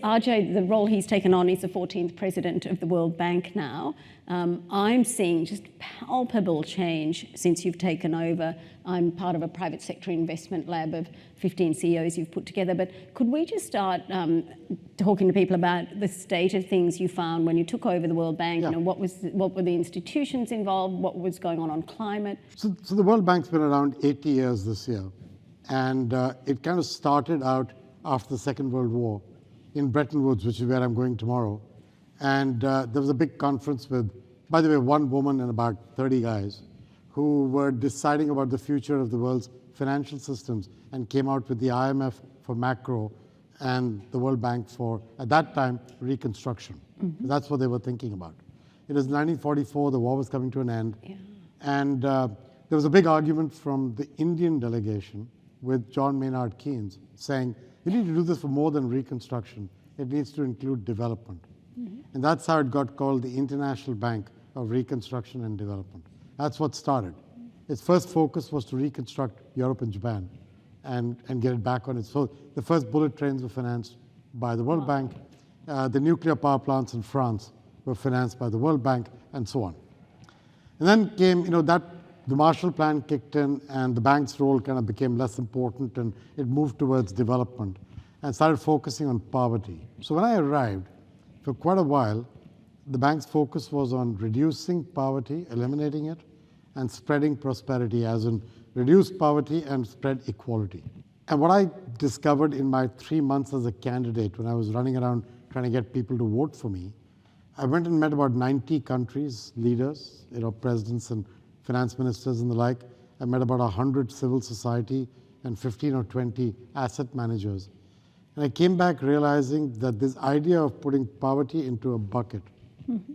Ajay, the role he's taken on, is the 14th president of the World Bank now. I'm seeing just palpable change since you've taken over. I'm part of a private sector investment lab of 15 CEOs you've put together. But could we just start talking to people about the state of things you found when you took over the World Bank? Yeah. You know, what were the institutions involved? What was going on climate? So the World Bank's been around 80 years this year. And it kind of started out after the Second World War in Bretton Woods, which is where I'm going tomorrow. And there was a big conference with, by the way, one woman and about 30 guys who were deciding about the future of the world's financial systems and came out with the IMF for macro and the World Bank for, at that time, reconstruction. Mm-hmm. That's what they were thinking about. It was 1944, the war was coming to an end. Yeah. And there was a big argument from the Indian delegation with John Maynard Keynes saying, we need to do this for more than reconstruction. It needs to include development. Mm-hmm. And that's how it got called the International Bank of Reconstruction and Development. That's what started. Its first focus was to reconstruct Europe and Japan and get it back on its foot. The first bullet trains were financed by the World Bank. The nuclear power plants in France were financed by the World Bank, and so on. And then came, the Marshall Plan kicked in, and the bank's role kind of became less important, and it moved towards development and started focusing on poverty. So when I arrived, for quite a while, the bank's focus was on reducing poverty, eliminating it, and spreading prosperity, as in reduce poverty and spread equality. And what I discovered in my 3 months as a candidate, when I was running around trying to get people to vote for me, I went and met about 90 countries, leaders, presidents and finance ministers and the like. I met about 100 civil society and 15 or 20 asset managers. And I came back realizing that this idea of putting poverty into a bucket,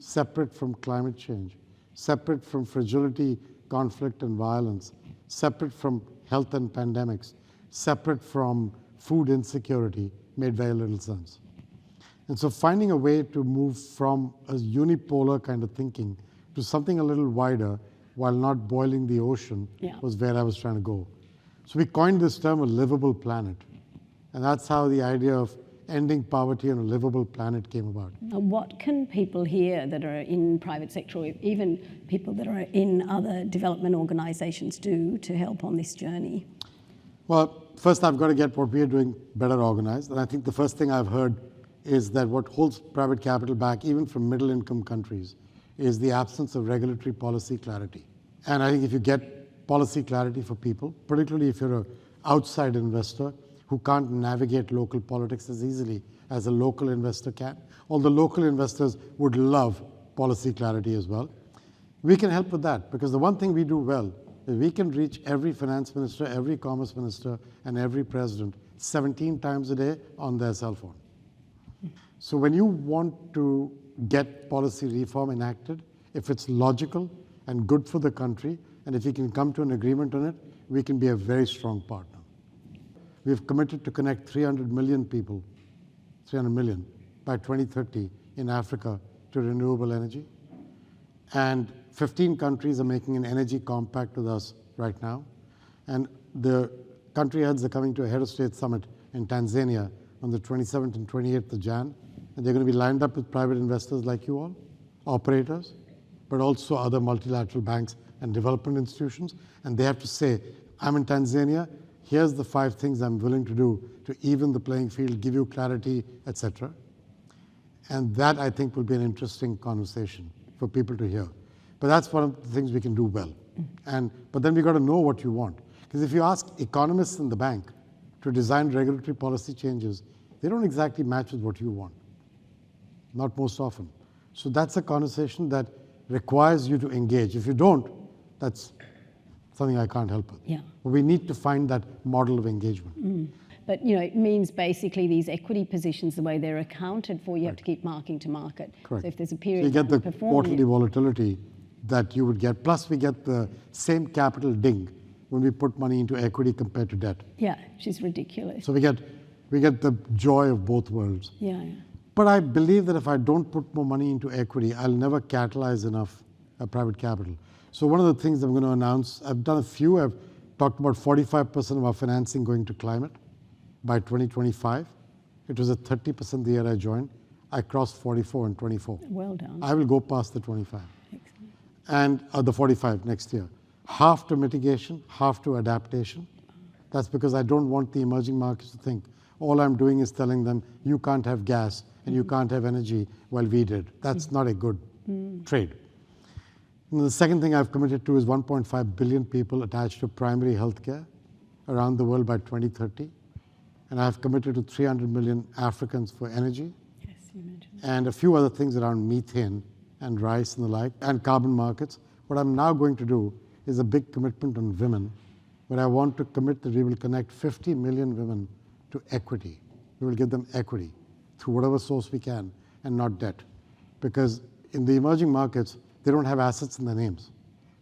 separate from climate change, separate from fragility, conflict and violence, separate from health and pandemics, separate from food insecurity, made very little sense. And so finding a way to move from a unipolar kind of thinking to something a little wider while not boiling the ocean was where I was trying to go. So we coined this term a livable planet. And that's how the idea of ending poverty on a livable planet came about. What can people here that are in private sector, or even people that are in other development organizations, do to help on this journey? Well, first I've got to get what we are doing better organized. And I think the first thing I've heard is that what holds private capital back, even from middle income countries, is the absence of regulatory policy clarity. And I think if you get policy clarity for people, particularly if you're an outside investor who can't navigate local politics as easily as a local investor can, although local investors would love policy clarity as well, we can help with that. Because the one thing we do well is we can reach every finance minister, every commerce minister, and every president 17 times a day on their cell phone. So when you want to get policy reform enacted, if it's logical and good for the country, and if we can come to an agreement on it, we can be a very strong partner. We've committed to connect 300 million people, 300 million, by 2030 in Africa to renewable energy. And 15 countries are making an energy compact with us right now. And the country heads are coming to a head of state summit in Tanzania on the 27th and 28th of Jan. And they're going to be lined up with private investors like you all, operators, but also other multilateral banks and development institutions. And they have to say, I'm in Tanzania, here's the 5 things I'm willing to do to even the playing field, give you clarity, etc. And that, I think, will be an interesting conversation for people to hear. But that's one of the things we can do well. But then we've got to know what you want. Because if you ask economists in the bank to design regulatory policy changes, they don't exactly match with what you want. Not most often. So that's a conversation that requires you to engage. If you don't, that's something I can't help with. Yeah. But we need to find that model of engagement. But it means basically these equity positions, the way they're accounted for, you have to keep marking to market. Correct. So if there's a period so you get the quarterly volatility that you would get. Plus we get the same capital ding when we put money into equity compared to debt. Yeah, which is ridiculous. So we get the joy of both worlds. Yeah. But I believe that if I don't put more money into equity, I'll never catalyze enough private capital. So one of the things I'm going to announce, I've done a few. I've talked about 45% of our financing going to climate by 2025. It was at 30% the year I joined. I crossed 44 and 24. Well done. I will go past the 25 Excellent. and the 45 next year. Half to mitigation, half to adaptation. That's because I don't want the emerging markets to think all I'm doing is telling them you can't have gas and you can't have energy while we did. That's not a good trade. And the second thing I've committed to is 1.5 billion people attached to primary healthcare around the world by 2030. And I've committed to 300 million Africans for energy. Yes, you mentioned. And a few other things around methane and rice and the like, and carbon markets. What I'm now going to do is a big commitment on women, where I want to commit that we will connect 50 million women to equity. We will give them equity through whatever source we can and not debt. Because in the emerging markets, they don't have assets in their names.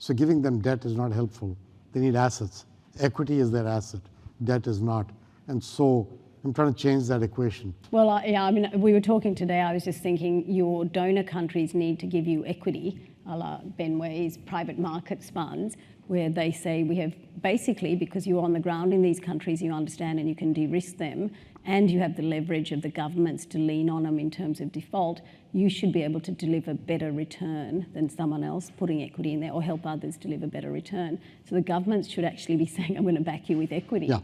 So giving them debt is not helpful. They need assets. Equity is their asset, debt is not. And so I'm trying to change that equation. Well, I mean, we were talking today, I was just thinking your donor countries need to give you equity, a la Benway's private markets funds, where they say we have basically, because you're on the ground in these countries, you understand and you can de-risk them, and you have the leverage of the governments to lean on them in terms of default, you should be able to deliver better return than someone else putting equity in there or help others deliver better return. So the governments should actually be saying, I'm going to back you with equity. Yeah.